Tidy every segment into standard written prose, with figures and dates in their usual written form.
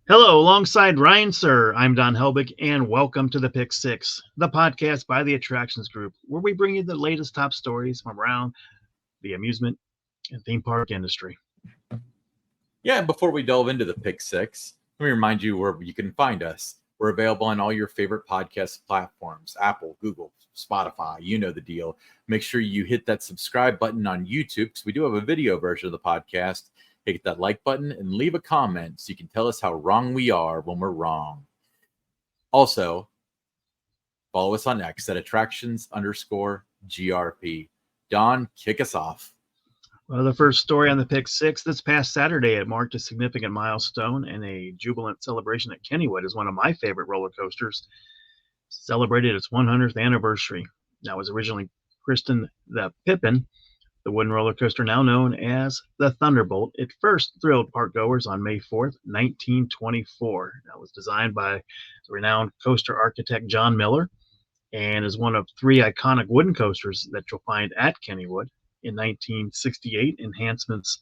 Hello, alongside Ryan, sir. I'm Don Helbig, and welcome to the Pick Six, the podcast by the Attractions Group, where we bring you the latest top stories from around the amusement and theme park industry. Yeah, and before we delve into the Pick Six, let me remind you where you can find us. We're available on all your favorite podcast platforms, Apple, Google, Spotify, you know the deal. Make sure you hit that subscribe button on YouTube because we do have a video version of the podcast. Hit that like button and leave a comment so you can tell us how wrong we are when we're wrong. Also, follow us on X at attractions_GRP. Don, kick us off. Well, the first story on the Pick Six this past Saturday, it marked a significant milestone and a jubilant celebration at Kennywood as one of my favorite roller coasters celebrated its 100th anniversary. That was originally christened the Pippin, the wooden roller coaster now known as the Thunderbolt. It first thrilled parkgoers on May 4th, 1924. That was designed by the renowned coaster architect John Miller and is one of three iconic wooden coasters that you'll find at Kennywood. In 1968, enhancements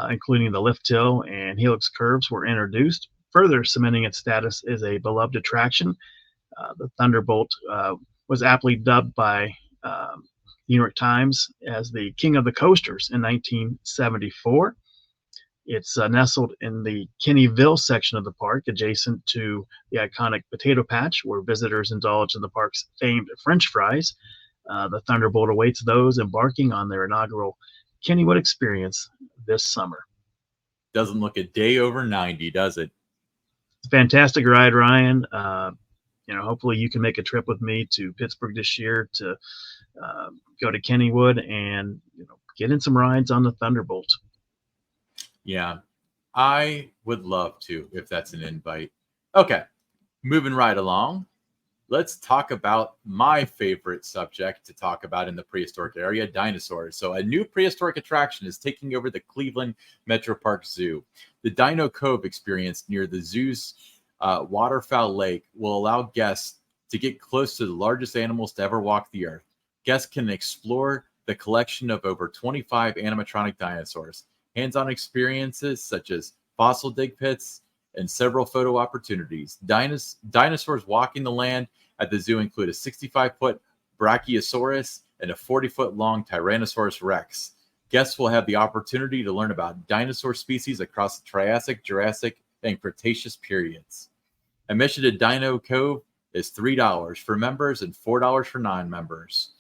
including the lift hill and helix curves were introduced, further cementing its status as a beloved attraction. The Thunderbolt was aptly dubbed by New York Times as the King of the Coasters in 1974. It's nestled in the Kennyville section of the park, adjacent to the iconic Potato Patch, where visitors indulge in the park's famed French fries. The Thunderbolt awaits those embarking on their inaugural Kennywood experience this summer. Doesn't look a day over 90, does it? It's a fantastic ride, Ryan. Hopefully you can make a trip with me to Pittsburgh this year to go to Kennywood and get in some rides on the Thunderbolt. Yeah, I would love to if that's an invite. Okay, moving right along. Let's talk about my favorite subject to talk about in the prehistoric area, dinosaurs. So a new prehistoric attraction is taking over the Cleveland Metro Park Zoo. The Dino Cove experience near the zoo's waterfowl lake will allow guests to get close to the largest animals to ever walk the earth. Guests can explore the collection of over 25 animatronic dinosaurs, hands-on experiences such as fossil dig pits, and several photo opportunities. Dinosaurs walking the land at the zoo include a 65-foot Brachiosaurus and a 40-foot long Tyrannosaurus Rex. Guests will have the opportunity to learn about dinosaur species across the Triassic, Jurassic, and Cretaceous periods. Admission to Dino Cove is $3 for members and $4 for non-members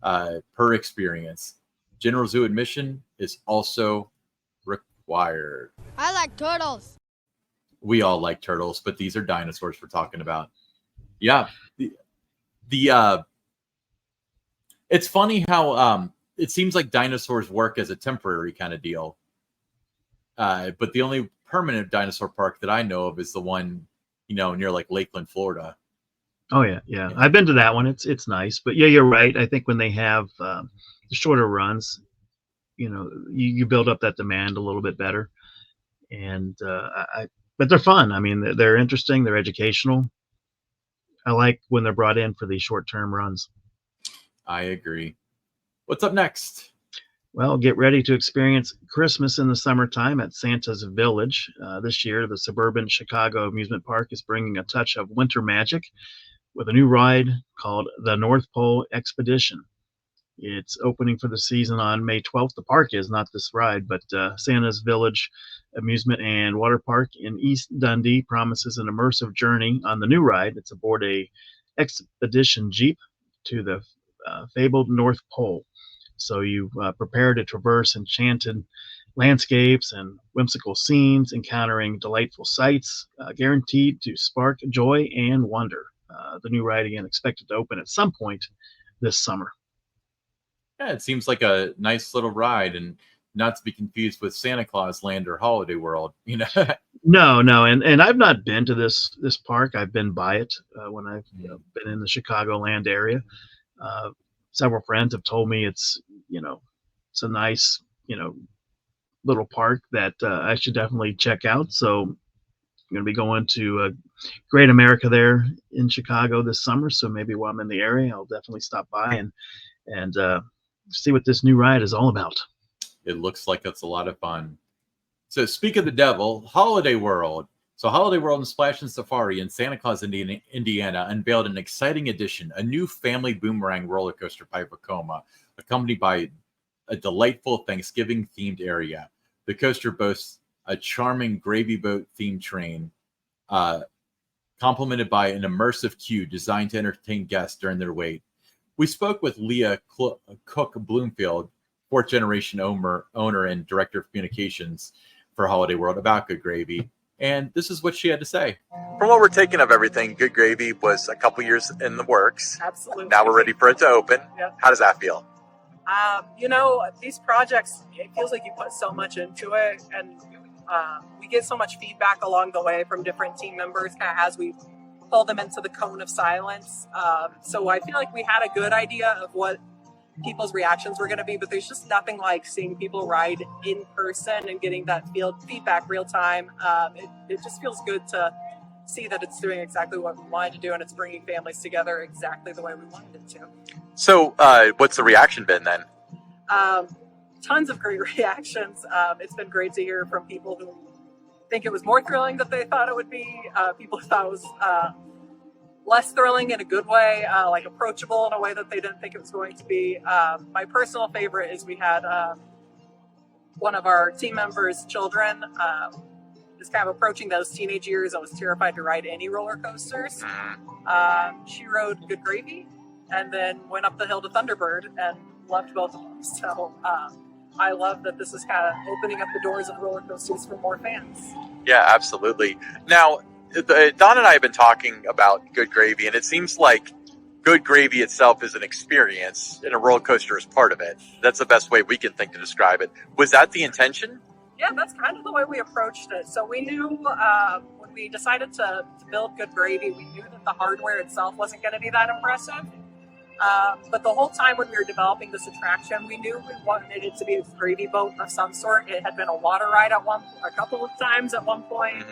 per experience. General zoo admission is also required. I like turtles. We all like turtles, but these are dinosaurs we're talking about. Yeah. It's funny how it seems like dinosaurs work as a temporary kind of deal. But the only permanent dinosaur park that I know of is the one, near like Lakeland, Florida. Oh yeah. I've been to that one. It's nice, but yeah, you're right. I think when they have the shorter runs, you build up that demand a little bit better. And but they're fun. I mean, they're interesting. They're educational. I like when they're brought in for these short-term runs. I agree. What's up next? Well, get ready to experience Christmas in the summertime at Santa's Village. This year, the suburban Chicago amusement park is bringing a touch of winter magic with a new ride called the North Pole Expedition. It's opening for the season on May 12th. The park is, not this ride, but Santa's Village Amusement and Water Park in East Dundee promises an immersive journey on the new ride. It's aboard a expedition jeep to the fabled North Pole. So you prepare to traverse enchanted landscapes and whimsical scenes, encountering delightful sights, guaranteed to spark joy and wonder. The new ride, again, expected to open at some point this summer. Yeah, it seems like a nice little ride, and not to be confused with Santa Claus Land or Holiday World, No, and I've not been to this park. I've been by it when I've been in the Chicagoland area. Several friends have told me it's a nice little park that I should definitely check out. So I'm going to be going to Great America there in Chicago this summer. So maybe while I'm in the area, I'll definitely stop by and see what this new ride is all about. It looks like it's a lot of fun. So speak of the devil, Holiday World. So Holiday World and Splash and Safari in Santa Claus, Indiana, unveiled an exciting addition, a new family boomerang roller coaster by Vekoma, accompanied by a delightful Thanksgiving-themed area. The coaster boasts a charming gravy boat-themed train, complemented by an immersive queue designed to entertain guests during their wait. We spoke with Leah Cook Bloomfield, fourth-generation owner and director of communications for Holiday World, about Good Gravy, and this is what she had to say. From what we're taking of everything, Good Gravy was a couple years in the works. Absolutely. Now we're ready for it to open. Yep. How does that feel? These projects, it feels like you put so much into it, and we get so much feedback along the way from different team members kind of as we pull them into the cone of silence. So I feel like we had a good idea of what people's reactions were going to be, but there's just nothing like seeing people ride in person and getting that feedback real time. It just feels good to see that it's doing exactly what we wanted to do, and it's bringing families together exactly the way we wanted it to. So what's the reaction been then? Tons of great reactions. It's been great to hear from people who think it was more thrilling than they thought it would be. People who thought it was less thrilling in a good way, like approachable in a way that they didn't think it was going to be. My personal favorite is we had one of our team members' children is kind of approaching those teenage years and was terrified to ride any roller coasters. She rode Good Gravy and then went up the hill to Thunderbird and loved both of them. So I love that this is kind of opening up the doors of roller coasters for more fans. Yeah, absolutely. Now, Don and I have been talking about Good Gravy, and it seems like Good Gravy itself is an experience, and a roller coaster is part of it. That's the best way we can think to describe it. Was that the intention? Yeah, that's kind of the way we approached it. So we knew when we decided to build Good Gravy, we knew that the hardware itself wasn't going to be that impressive. But the whole time when we were developing this attraction, we knew we wanted it to be a gravy boat of some sort. It had been a water ride a couple of times at one point.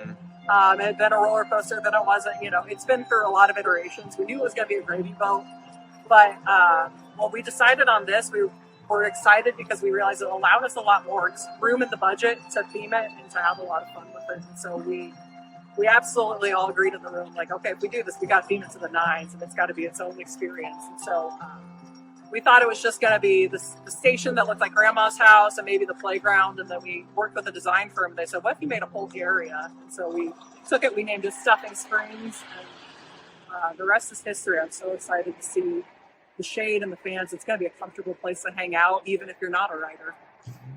It had been a roller coaster, then it wasn't. It's been through a lot of iterations. We knew it was going to be a gravy boat. But when we decided on this, we were excited because we realized it allowed us a lot more room in the budget to theme it and to have a lot of fun with it. And so we absolutely all agreed in the room, like, okay, if we do this, we got to theme it to the nines, and it's got to be its own experience. And so we thought it was just going to be the station that looked like Grandma's house and maybe the playground. And then we worked with a design firm. They said, what if you made a whole area? And so we took it, we named it Stuffing Springs, and the rest is history. I'm so excited to see the shade and the fans. It's going to be a comfortable place to hang out, even if you're not a rider.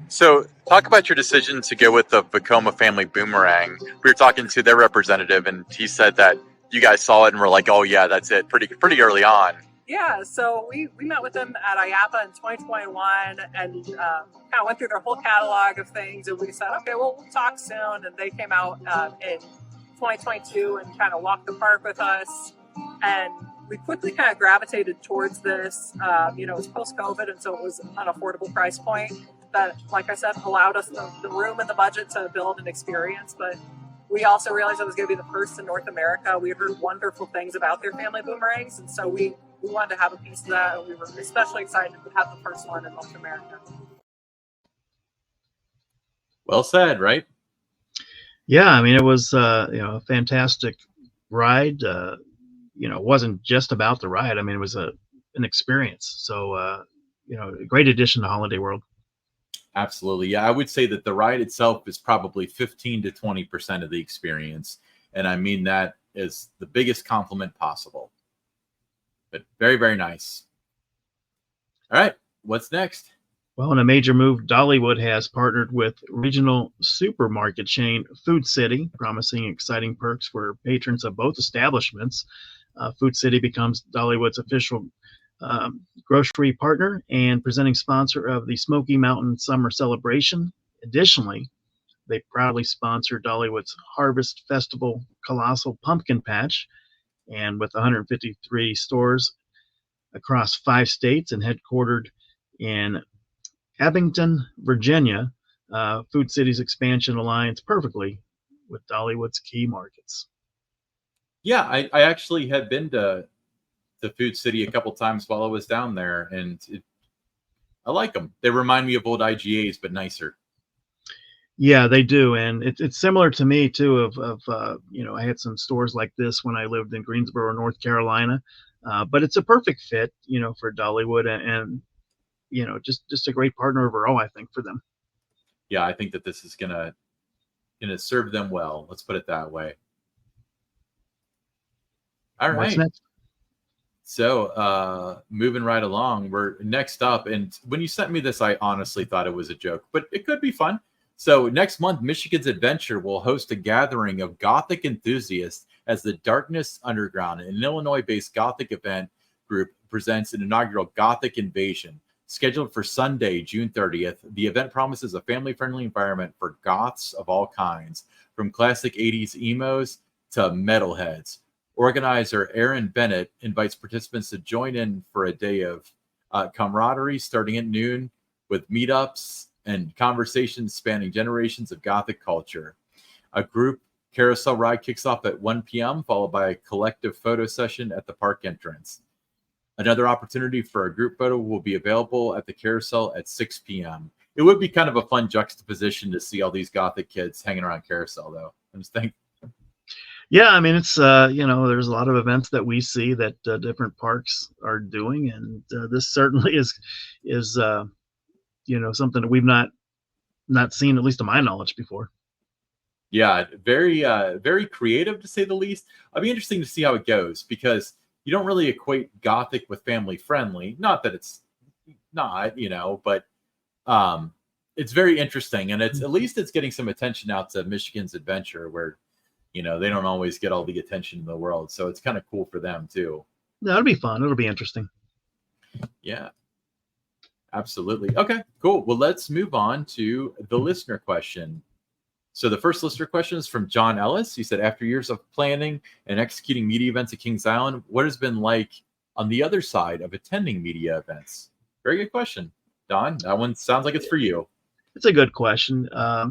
So talk about your decision to go with the Vekoma family boomerang. We were talking to their representative, and he said that you guys saw it and were like, oh yeah, that's it, pretty early on. Yeah, so we met with them at IAPA in 2021 and kind of went through their whole catalog of things, and we said, okay, well, we'll talk soon. And they came out in 2022 and kind of walked the park with us, and we quickly kind of gravitated towards this. It was post-COVID, and so it was an affordable price point that, like I said, allowed us the room and the budget to build an experience. But we also realized it was going to be the first in North America. We had heard wonderful things about their family boomerangs, and so we wanted to have a piece of that, and we were especially excited to have the first one in North America. Well said, right? Yeah, I mean, it was a fantastic ride. It wasn't just about the ride. I mean, it was an experience. So, a great addition to Holiday World. Absolutely. Yeah, I would say that the ride itself is probably 15 to 20% of the experience. And I mean that is the biggest compliment possible. But very, very nice. All right, what's next? Well, in a major move, Dollywood has partnered with regional supermarket chain Food City, promising exciting perks for patrons of both establishments. Food City becomes Dollywood's official grocery partner and presenting sponsor of the Smoky Mountain Summer Celebration. Additionally, they proudly sponsor Dollywood's Harvest Festival Colossal Pumpkin Patch, and with 153 stores across 5 states and headquartered in Abington, Virginia, Food City's expansion aligns perfectly with Dollywood's key markets. Yeah, I actually had been to Food City a couple times while I was down there, and I like them. They remind me of old IGAs, but nicer. Yeah, they do, and it's similar to me too. I had some stores like this when I lived in Greensboro, North Carolina, but it's a perfect fit, for Dollywood, and just a great partner overall, I think, for them. Yeah, I think that this is gonna serve them well. Let's put it that way. All What's right. next? So moving right along, we're next up. And when you sent me this, I honestly thought it was a joke, but it could be fun. So next month, Michigan's Adventure will host a gathering of Gothic enthusiasts as the Darkness Underground, an Illinois-based Gothic event group, presents an inaugural Gothic Invasion. Scheduled for Sunday, June 30th, the event promises a family-friendly environment for goths of all kinds, from classic 80s emos to metalheads. Organizer Aaron Bennett invites participants to join in for a day of camaraderie starting at noon, with meetups and conversations spanning generations of Gothic culture. A group carousel ride kicks off at 1 p.m., followed by a collective photo session at the park entrance. Another opportunity for a group photo will be available at the carousel at 6 p.m. It would be kind of a fun juxtaposition to see all these Gothic kids hanging around carousel, though. I'm just thinking. Yeah, I mean, it's there's a lot of events that we see that different parks are doing, and this certainly is something that we've not seen, at least to my knowledge, before. Yeah, very creative, to say the least. It'll be interesting to see how it goes, because you don't really equate Gothic with family friendly. Not that it's not, but it's very interesting, and at least it's getting some attention out to Michigan's Adventure, where they don't always get all the attention in the world. So it's kind of cool for them too. That'll be fun. It'll be interesting. Yeah, absolutely. Okay, cool. Well, let's move on to the listener question. So the first listener question is from John Ellis. He said, after years of planning and executing media events at Kings Island, what has been like on the other side of attending media events? Very good question, Don. That one sounds like it's for you. It's a good question. I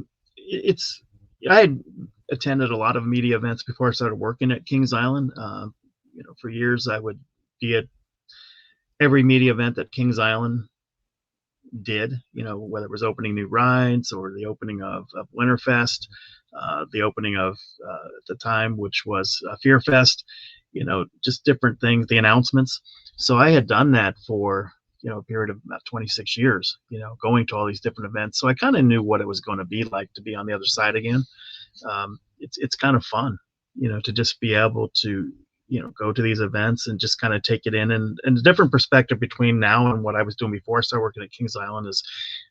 had attended a lot of media events before I started working at Kings Island. For years I would be at every media event that Kings Island did, whether it was opening new rides or the opening of Winterfest, the opening of at the time, which was Fearfest, just different things, the announcements. So I had done that for a period of about 26 years, going to all these different events. So I kind of knew what it was going to be like to be on the other side again. It's kind of fun, to just be able to go to these events and just kind of take it in, and a different perspective between now and what I was doing before I started working at Kings Island is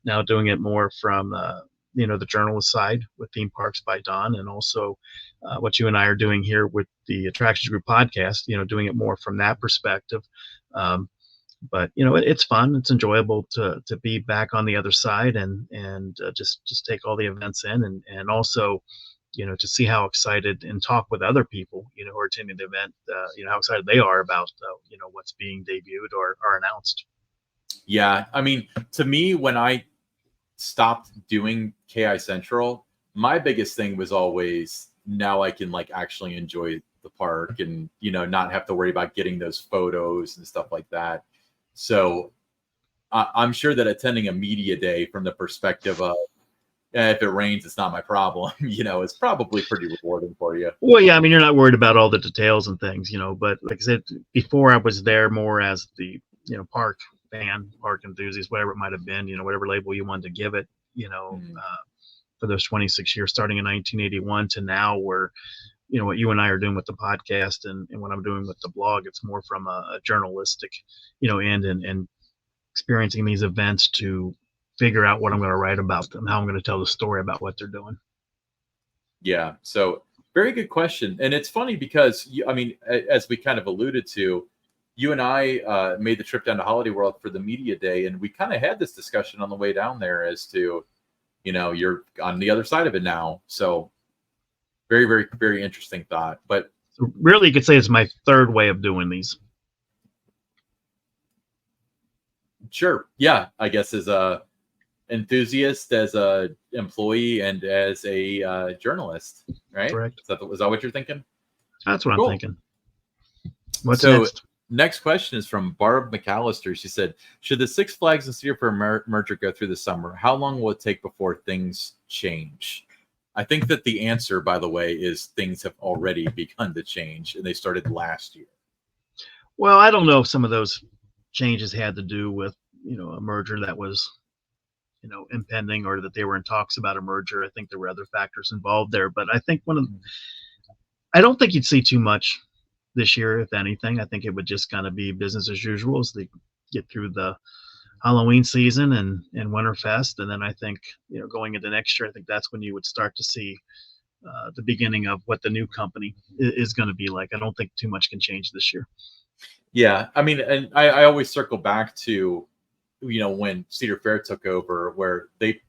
now doing it more from the journalist side with Theme Parks by Don, and also what you and I are doing here with the Attractions Group podcast, doing it more from that perspective. But it's fun, it's enjoyable to be back on the other side and just take all the events in, and also to see how excited and talk with other people, who are attending the event, how excited they are about, what's being debuted or announced. Yeah. I mean, to me, when I stopped doing KI Central, my biggest thing was always, now I can actually enjoy the park and, not have to worry about getting those photos and stuff like that. So I'm sure that attending a media day from the perspective of, if it rains, it's not my problem. It's probably pretty rewarding for you. Well, yeah, I mean, you're not worried about all the details and things, but like I said, before I was there more as the, park fan, park enthusiast, whatever it might have been, whatever label you wanted to give it, for those 26 years, starting in 1981 to now, where, what you and I are doing with the podcast and what I'm doing with the blog, it's more from a journalistic, end and experiencing these events to figure out what I'm going to write about them, how I'm going to tell the story about what they're doing. Yeah. So very good question. And it's funny because, as we kind of alluded to, you and I made the trip down to Holiday World for the media day. And we kind of had this discussion on the way down there as to, you're on the other side of it now. So very, very, very interesting thought. But really, you could say it's my third way of doing these. Sure. Yeah. I guess as a enthusiast, as a employee, and as a journalist, right? Correct. Was that what you're thinking? That's what Cool. I'm thinking. What's next? Next question is from Barb McAllister. She said, should the Six Flags and Cedar Fair merger go through the summer? How long will it take before things change? I think that the answer, by the way, is things have already begun to change, and they started last year. Well, I don't know if some of those changes had to do with, a merger that was, impending, or that they were in talks about a merger. I think there were other factors involved there, but I think I don't think you'd see too much this year, if anything. I think it would just kind of be business as usual as they get through the Halloween season and Winterfest. And then I think, going into next year, I think that's when you would start to see the beginning of what the new company is going to be like. I don't think too much can change this year. Yeah. I mean, and I always circle back to, when Cedar Fair took over, where they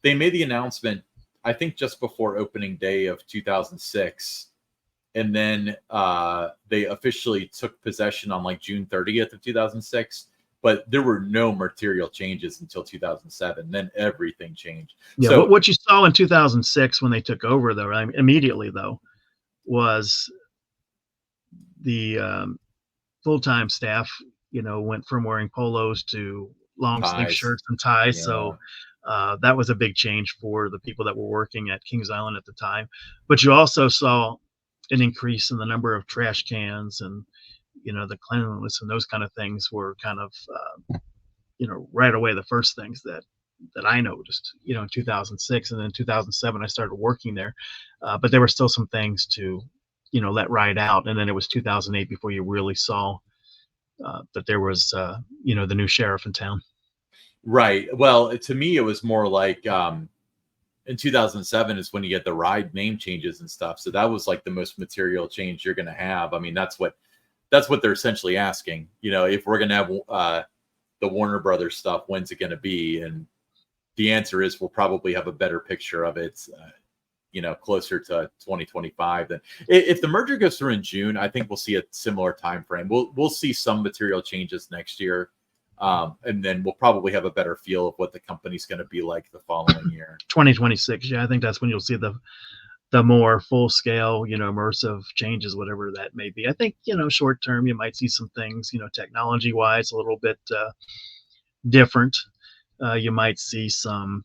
made the announcement, I think just before opening day of 2006. And then they officially took possession on like June 30th of 2006. But there were no material changes until 2007. Then everything changed. Yeah, so what you saw in 2006 when they took over, though, immediately, though, was the full-time staff, went from wearing polos to long sleeve shirts and ties. Yeah. So that was a big change for the people that were working at Kings Island at the time. But you also saw an increase in the number of trash cans, and the cleanliness and those kind of things were kind of right away the first things that I noticed in 2006. And then 2007 I started working there, but there were still some things to let ride out. And then it was 2008 before you really saw that there was the new sheriff in town. Right. Well, to me it was more like in 2007 is when you get the ride name changes and stuff. So that was like the most material change you're going to have. I mean, that's what they're essentially asking. If we're going to have the Warner Brothers stuff, when's it going to be? And the answer is we'll probably have a better picture of it, closer to 2025. Then, if the merger goes through in June, I think we'll see a similar time frame. We'll see some material changes next year. And then we'll probably have a better feel of what the company's going to be like the following year. 2026. Yeah, I think that's when you'll see the more full scale, immersive changes, whatever that may be. I think, short term, you might see some things, technology wise, a little bit different. You might see some,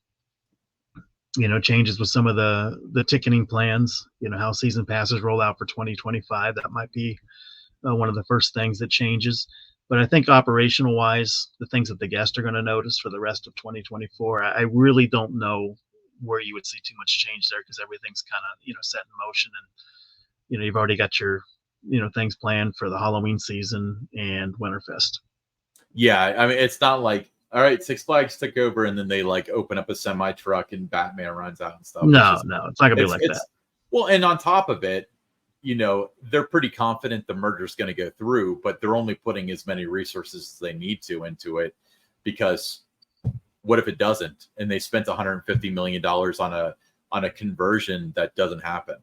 changes with some of the ticketing plans, how season passes roll out for 2025. That might be one of the first things that changes. But I think operational wise, the things that the guests are going to notice for the rest of 2024, I really don't know where you would see too much change there, because everything's kind of, set in motion, and, you've already got your, things planned for the Halloween season and Winterfest. Yeah. I mean, it's not like, all right, Six Flags took over and then they like open up a semi truck and Batman runs out and stuff. No, it's not going to be like that. Well, and on top of it, they're pretty confident the merger is going to go through, but they're only putting as many resources as they need to into it, because what if it doesn't? And they spent $150 million on a conversion that doesn't happen,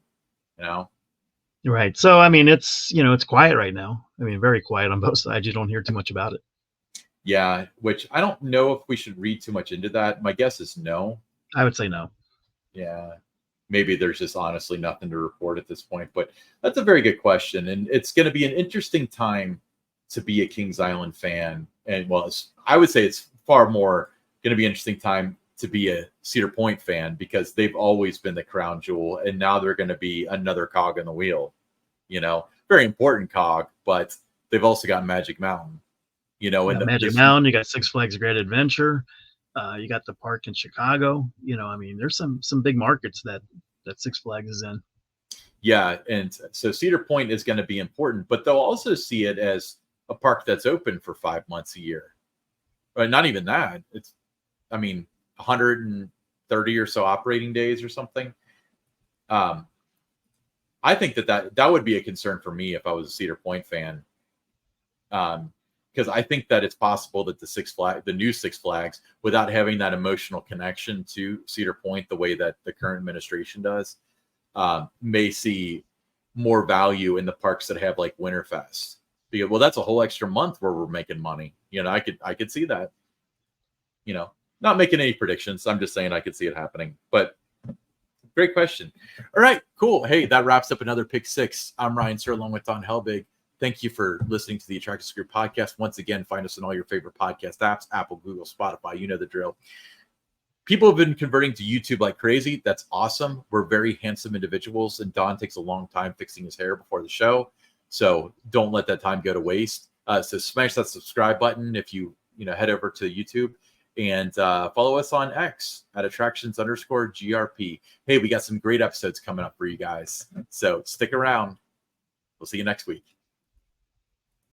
Right. So, I mean, it's, it's quiet right now. I mean, very quiet on both sides. You don't hear too much about it. Yeah. Which I don't know if we should read too much into that. My guess is no. I would say no. Yeah. Maybe there's just honestly nothing to report at this point, but that's a very good question. And it's going to be an interesting time to be a Kings Island fan. And I would say it's far more going to be an interesting time to be a Cedar Point fan, because they've always been the crown jewel. And now they're going to be another cog in the wheel, very important cog, but they've also got Magic Mountain, and Magic Mountain, you got Six Flags Great Adventure. You got the park in Chicago. I mean, there's some big markets that Six Flags is in. Yeah, and so Cedar Point is going to be important, but they'll also see it as a park that's open for 5 months a year. But not even that. It's, 130 or so operating days or something. I think that would be a concern for me if I was a Cedar Point fan. Because I think that it's possible that the new Six Flags, without having that emotional connection to Cedar Point the way that the current administration does, may see more value in the parks that have like Winterfest. Because, that's a whole extra month where we're making money. I could see that. Not making any predictions. I'm just saying I could see it happening. But great question. All right, cool. Hey, that wraps up another Pick Six. I'm Ryan Sir, along with Don Helbig. Thank you for listening to the Attractive Screw podcast. Once again, find us on all your favorite podcast apps, Apple, Google, Spotify. You know the drill. People have been converting to YouTube like crazy. That's awesome. We're very handsome individuals, and Don takes a long time fixing his hair before the show. So don't let that time go to waste. So smash that subscribe button if you head over to YouTube, and follow us on X at attractions_GRP. Hey, we got some great episodes coming up for you guys. So stick around. We'll see you next week.